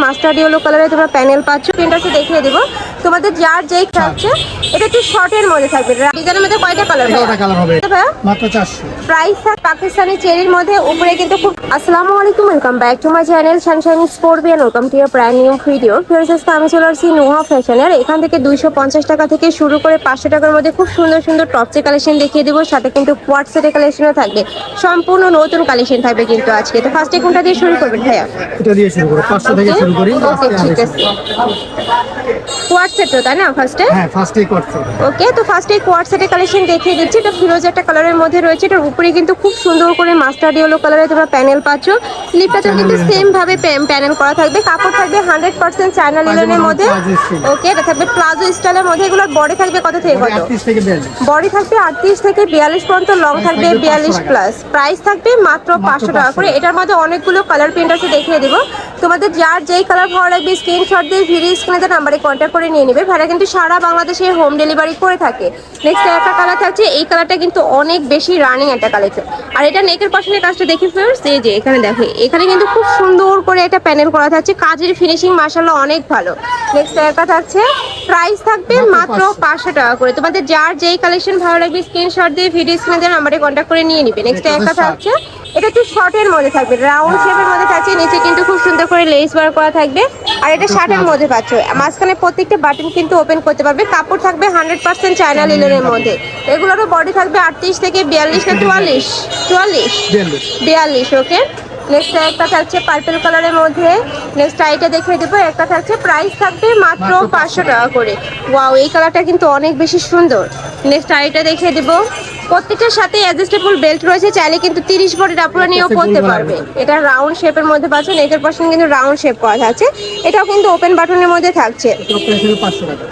Mustard yellow কালারে তোমরা panel পাচ্ছ। প্রিন্টারকে দেখিয়ে দিব তোমাদের, যার যেই থাকছে। এটা একটু শর্টের মধ্যে থাকবে। ডিজাইনের মধ্যে কয়টা কালার হবে? মাত্র 400। প্রাইস থাক পাকিস্তানি চেরির মধ্যে, উপরে কিন্তু খুব। আসসালামু আলাইকুম, welcome back to my channel Sunshine স্পোর্টবিয়ান। Welcome to your brand new video. Firoz আমি চলে আসছি নোহা ফ্যাশনের। এখান থেকে 250 টাকা থেকে শুরু করে 500 টাকার মধ্যে খুব সুন্দর সুন্দর টপসের কালেকশন দেখিয়ে দেবো। সাথে কিন্তু কোয়ার্ট সেটের কালেকশনও থাকবে, সম্পূর্ণ নতুন কালেকশন থাকবে কিন্তু আজকে। তো ফার্স্টে কোনটা দিয়ে শুরু করবেন ভাইয়া? এটা দিয়ে শুরু করব, 500 থেকে শুরু করি। ওকে, ঠিক আছে। কোয়ার্ট সেট তো, তাই না? হ্যাঁ, ফার্স্টেই করতে। ওকে, তো ফার্স্টে কোয়ার্ট সেটের কালেকশন দেখিয়ে দিচ্ছি। এটা ফিরোজ একটা কালারের মধ্যে রয়েছে। এটার উপরে কিন্তু খুব সুন্দর করে মাস্টার্ড ইয়েলো কালারে তোমরা প্যানেল পাচ্ছ। স্লিপটাতেও কিন্তু সেম ভাবে প্যানেল করা থাকবে। কাপড় থাকবে 100% চায়না লিনেনের মধ্যে। ওকে, এটা থাকবে প্লাজো স্টাইলের মধ্যে। এগুলোর বডি থাকবে কত থেকে কত? 38 থেকে 42। বডি থাকবে 38 থেকে 42 পর্যন্ত, লং থাকবে 42 প্লাস। প্রাইস থাকবে মাত্র 500 টাকা করে। এটার মধ্যে অনেকগুলো কালার প্রিন্ট আছে, দেখিয়ে দিব তোমাদের। যার যেই কালার ভালো লাগবে স্ক্রিনশট দিয়ে ভিডিও স্ক্রিনে নাম্বারে কন্ট্যাক্ট করে নিয়ে নেবে। ভাড়া কিন্তু সারা বাংলাদেশে হোম ডেলিভারি করে থাকে। নেক্সট একটা কালার থাকছে, এই কালারটা কিন্তু অনেক বেশি রানিং একটা কালেকশন। আর এটা নেকের পশনের কাজটা দেখি ফ্রেন্ডস, এই যে এখানে দেখো, এখানে কিন্তু খুব সুন্দর করে একটা প্যানেল করা থাকছে। কাজের ফিনিশিং মাশাআল্লাহ অনেক ভালো। নেক্সট একটা থাকছে, প্রাইস থাকবে মাত্র 500 টাকা করে। তোমাদের যার যেই কালেকশন ভালো লাগবে স্ক্রিনশট দিয়ে ভিডিও স্ক্রিনে নাম্বারে কন্ট্যাক্ট করে নিয়ে নিবে। নেক্সট একটা থাকছে, এটা একটু শর্টের মধ্যে থাকবে, রাউন্ড শেপের মধ্যে থাকছে। নিচে কিন্তু খুব সুন্দর করে লেস ওয়ার্ক করা থাকবে। আর এটা শার্টের মধ্যে পাচ্ছ। মাঝখানে প্রত্যেকটা বাটন কিন্তু ওপেন করতে পারবে। কাপড় থাকবে 100% চায়না লিনেনের মধ্যে। এগুলোরও বডি থাকবে 38 থেকে 42 না 42। ওকে, নেক্সট একটা থাকছে পার্পল কালারের মধ্যে। নেক্সট আইটা দেখিয়ে দেবো। একটা থাকছে, প্রাইস থাকবে মাত্র 500 টাকা করে। ওয়াও, এই কালারটা কিন্তু অনেক বেশি সুন্দর। নেক্সট আইটা দেখিয়ে দেবো। প্রত্যেকটার সাথে অ্যাডজাস্টেবল বেল্ট রয়েছে, চাইলে কিন্তু 30 বডির আপনারা নিয়েও পরতে পারবে। এটা রাউন্ড শেপের মধ্যে পাচ্ছেন। নেকের পশন কিন্তু রাউন্ড শেপ করা থাকছে। এটাও কিন্তু ওপেন বাটনের মধ্যে থাকছে।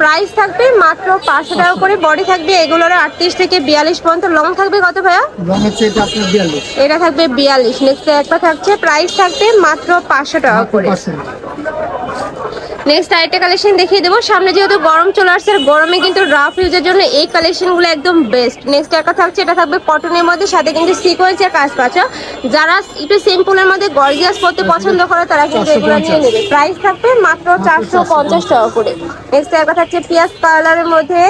প্রাইস থাকবে মাত্র 500 টাকা করে। বডি থাকবে এগুলোর 38 থেকে 42 পর্যন্ত। লং থাকবে কত ভাইয়া? লং হচ্ছে এটা আপনার 42। এটা থাকবে 42। নেক্সট একটা থাকছে, প্রাইস থাকবে মাত্র 500 টাকা করে। নেক্সট আরেকটা কালেকশন দেখিয়ে দেবো। সামনে যেহেতু গরম চলে আসছে, গরমে কিন্তু রাফ ইউজের জন্য এই কালেকশনগুলো একদম বেস্ট। নেক্সট একটা থাকছে, এটা থাকবে কটনের মধ্যে, সাথে কিন্তু সিকোয়েন্সের কাজ পাচ্ছ। যারা একটু সিম্পলের মধ্যে গর্জিয়াস পরতে পছন্দ করে তারা কিন্তু এগুলো নিয়ে নেবে। প্রাইস থাকবে মাত্র 450 টাকা করে। নেক্সট একটা থাকছে পিয়াজ কালারের মধ্যে,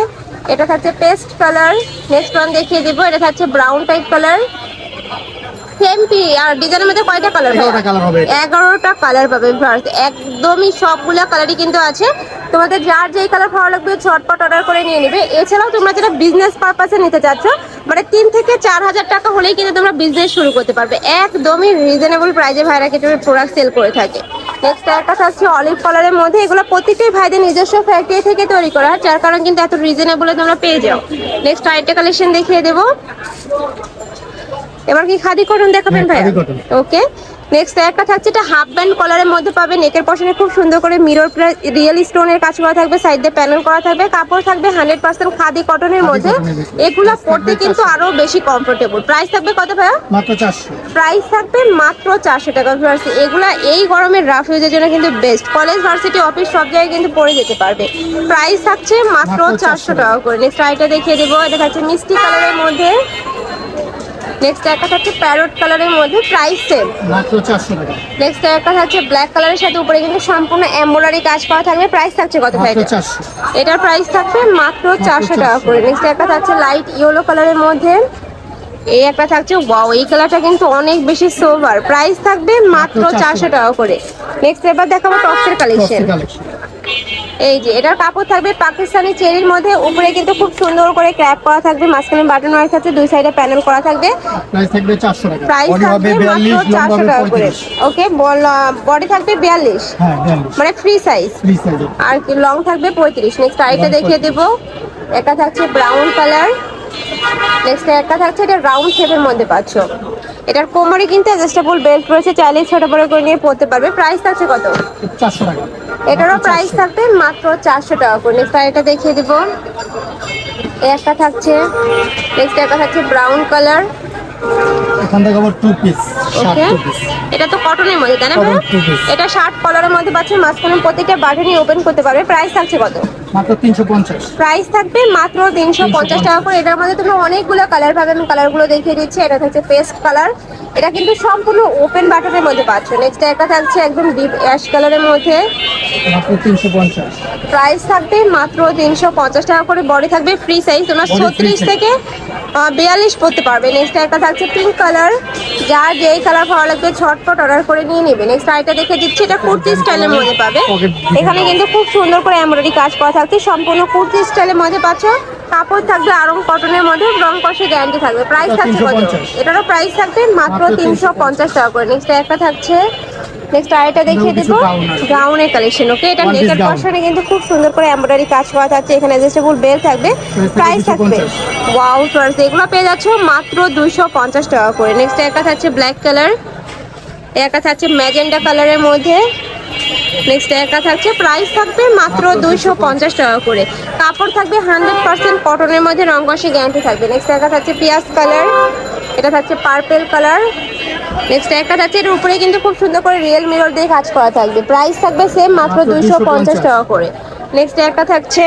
এটা থাকছে পেস্ট কালার। নেক্সট ওয়ান দেখিয়ে দেবো, এটা থাকছে ব্রাউন টাইপ কালার। আর ডিজাইনের মধ্যে কয়টা কালার? 11টা কালার পাবে। একদমই সবগুলা কালারই কিন্তু আছে। তোমাদের যার যেই কালার ভালো লাগবে ঝটপট অর্ডার করে নিয়ে নেবে। এছাড়াও তোমরা যেটা বিজনেস পারপাসে নিতে চাচ্ছ, মানে 3 থেকে 4000 টাকা হলেই কিন্তু তোমরা বিজনেস শুরু করতে পারবে। একদমই রিজনেবল প্রাইসে ভাইরা কিন্তু প্রোডাক্ট সেল করে থাকে। নেক্সট একটা থাকছে অলিভ কালারের মধ্যে। এগুলো প্রত্যেকটাই ভাইদের নিজস্ব ফ্যাক্টরি থেকে তৈরি করা, যার কারণে কিন্তু এত রিজনেবলে তোমরা পেয়ে যাও। নেক্সট আরেকটা কালেকশন দেখিয়ে দেবো। এবার কি খাদি কটন দেখাবেন ভাই? ওকে, নেক্সট একটা থাকছে, এটা হাফ ব্যান্ড কলারের মধ্যে পাবে। নেকের পশনে খুব সুন্দর করে মিরর প্লাস রিয়েল স্টোনের কাজ করা থাকবে। সাইড দিয়ে প্যানেল করা থাকবে। কাপড় থাকবে 100% খাদি কটনের মধ্যে। এগুলো পরতে কিন্তু আরো বেশি কমফোর্টেবল। প্রাইস থাকবে কত ভাইয়া? মাত্র 400। প্রাইস থাকবে মাত্র 400 টাকা। এগুলা এই গরমের রাফ ইউজের জন্য কিন্তু বেস্ট। কলেজ, ভার্সিটি, অফিস সব জায়গায় কিন্তু পরে যেতে পারবে। প্রাইস থাকছে মাত্র 400 টাকা করে। নেক্সট আইটা দেখিয়ে দেবো। এটা থাকছে মিষ্টি কালারের মধ্যে। নেক্সট একটা থাকছে প্যারট কালারের মধ্যে, প্রাইস সেম মাত্র 400 টাকা। নেক্সট একটা থাকছে ব্ল্যাক কালারের সাথে উপরে কিন্তু সম্পূর্ণ এমব্রয়ডারি কাজ করা থাকবে। প্রাইস থাকছে কত ভাই? এটার প্রাইস থাকবে মাত্র 400 টাকা করে। নেক্সট একটা থাকছে লাইট ইয়েলো কালারের মধ্যে। এই একটা থাকছে, ওয়াও, এই কালারটা কিন্তু অনেক বেশি সোভার। প্রাইস থাকবে মাত্র 400 টাকা করে। নেক্সট এবার দেখাবো টপসের কালেকশন। এই যে এটার কাপড় থাকবে পাকিস্তানি চেরির মধ্যে। উপরে কিন্তু খুব সুন্দর করে ক্র্যাপ করা থাকবে। মাঝখানে বাটন ওয়ার্ক আছে, দুই সাইডে প্যানেল করা থাকবে। প্রাইস থাকবে 400 টাকা। প্রাইস থাকবে মাত্র 400 টাকা করে। ওকে, বডি থাকবে 42। হ্যাঁ, 42 মানে ফ্রি সাইজ। আর কি লং থাকবে 35। নেক্সট আরেকটা দেখিয়ে দেব। একটা থাকছে ব্রাউন কালার। নেক্সট একটা থাকছে, এটা রাউন্ড শেপের মধ্যে পাচ্ছ। এটার কোমরে কিন্তু অ্যাডজাস্টেবল বেল্ট রয়েছে, চাইলে ছোট বড় করে নিয়ে পরতে পারবে। প্রাইস থাকছে কত? 400 টাকা। এটারও প্রাইস থাকবে মাত্র 400 টাকা করে। নেক্সট এটা দেখিয়ে দেবো। এই একটা থাকছে। নেক্সট একটা থাকছে ব্রাউন কালার। এখান থেকে আবার 2 পিস। ওকে, এটা তো কটনের মধ্যে, তাই না? এটা শার্ট কলারের মধ্যে পাচ্ছেন। মাঝখানে প্রত্যেকটা বাটনই ওপেন করতে পারবে। প্রাইস থাকছে কত? মাত্র 350। প্রাইস থাকবে মাত্র 350 টাকা করে। এটার মধ্যে তুমি অনেকগুলো কালার পাবে, আমি কালারগুলো দেখিয়ে দিচ্ছি। এটা হচ্ছে পেস্ট কালার, এটা কিন্তু সম্পূর্ণ ওপেন বাটনের মধ্যে পাচ্ছ। নেক্সট একটা থাকছে একদম ডিপ অ্যাশ কালারের মধ্যে, মাত্র 350। প্রাইস থাকবে মাত্র 350 টাকা করে। বডি থাকবে ফ্রি সাইজ, তোমরা Body free 36 size। থেকে 42 পড়তে পারবে। নেক্সট একটা থাকছে পিঙ্ক কালার, যার যেই কালার ভালো লাগবে ঝটপট অর্ডার করে নিয়ে নেবে। নেক্সট আইটা দেখে দিচ্ছি, এটা কুর্তি স্টাইলের মধ্যে পাবে। এখানে কিন্তু খুব সুন্দর করে এমব্রয়ডারি কাজ করা থাকছে, সম্পূর্ণ কুর্তি স্টাইলের মধ্যে পাচ্ছ। কাপড় থাকবে আরং কটনের মধ্যে, রং কষে গ্যারান্টি থাকবে। প্রাইস থাকছে কত? 350 এটারও প্রাইস থাকবে মাত্র 350 টাকা করে। নেক্সট একটা থাকছে, নেক্সট আইটা দেখিয়ে দেবো গাউনের কালেকশন। ওকে, এটা One piece নেকের gown। পশনে কিন্তু খুব সুন্দর করে এমব্রয়ডারি কাজ করা থাকছে। এখানে অ্যাডজাস্টেবল বেল থাকবে, প্রাইস থাকবে 250। ওয়াও ফ্রেন্ডস, এগুলো পেয়ে যাচ্ছ মাত্র 250 টাকা করে। নেক্সট একটা থাকছে ব্ল্যাক কালার, একটা থাকছে ম্যাজেন্ডা কালারের মধ্যে। নেক্সট একটা থাকছে, প্রাইস থাকবে মাত্র 250 টাকা করে। কাপড় থাকবে 100% কটনের মধ্যে, রং কষে গ্যারান্টি থাকবে। নেক্সট একটা থাকছে পিয়াজ কালার, এটা থাকছে পার্পেল কালার। নেক্সট একটা থাকছে, এর উপরে কিন্তু খুব সুন্দর করে রিয়েল মিরর দিয়ে কাজ করা থাকবে। প্রাইস থাকবে সেম মাত্র 250 টাকা করে। নেক্সট একটা থাকছে,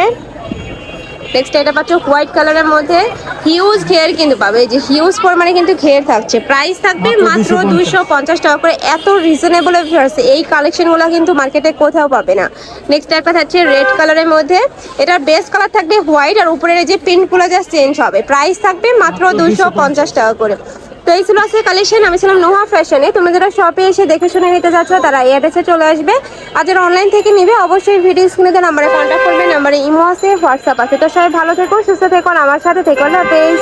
নেক্সট এটা পাচ্ছ হোয়াইট কালারের মধ্যে, হিউজ ঘের কিন্তু পাবে, এই যে হিউজ পরিমাণে কিন্তু ঘের থাকছে। প্রাইস থাকবে মাত্র 250 টাকা করে। এত রিজনেবল আছে, এই কালেকশনগুলো কিন্তু মার্কেটে কোথাও পাবে না। নেক্সট একটা থাকছে রেড কালারের মধ্যে, এটার বেস কালার থাকবে হোয়াইট, আর উপরের এই যে প্রিন্টগুলো জাস্ট চেঞ্জ হবে। প্রাইস থাকবে মাত্র 250 টাকা করে। তো এই ছিল আজকে কালেকশন। আমি ছিলাম নোহা ফ্যাশনে। তোমরা যারা শপে এসে দেখে শুনে নিতে চাচ্ছ তারা এই অ্যাড্রেসে চলে আসবে, আর যারা অনলাইন থেকে নিবে অবশ্যই ভিডিও স্ক্রিনে নাম্বারে কন্ট্যাক্ট করবে। নাম্বারে ইমো আছে, হোয়াটসঅ্যাপ আছে। তো সবাই ভালো থেকো, সুস্থ থেকো, আর আমার সাথে থেকো। আল্লাহ হাফেজ।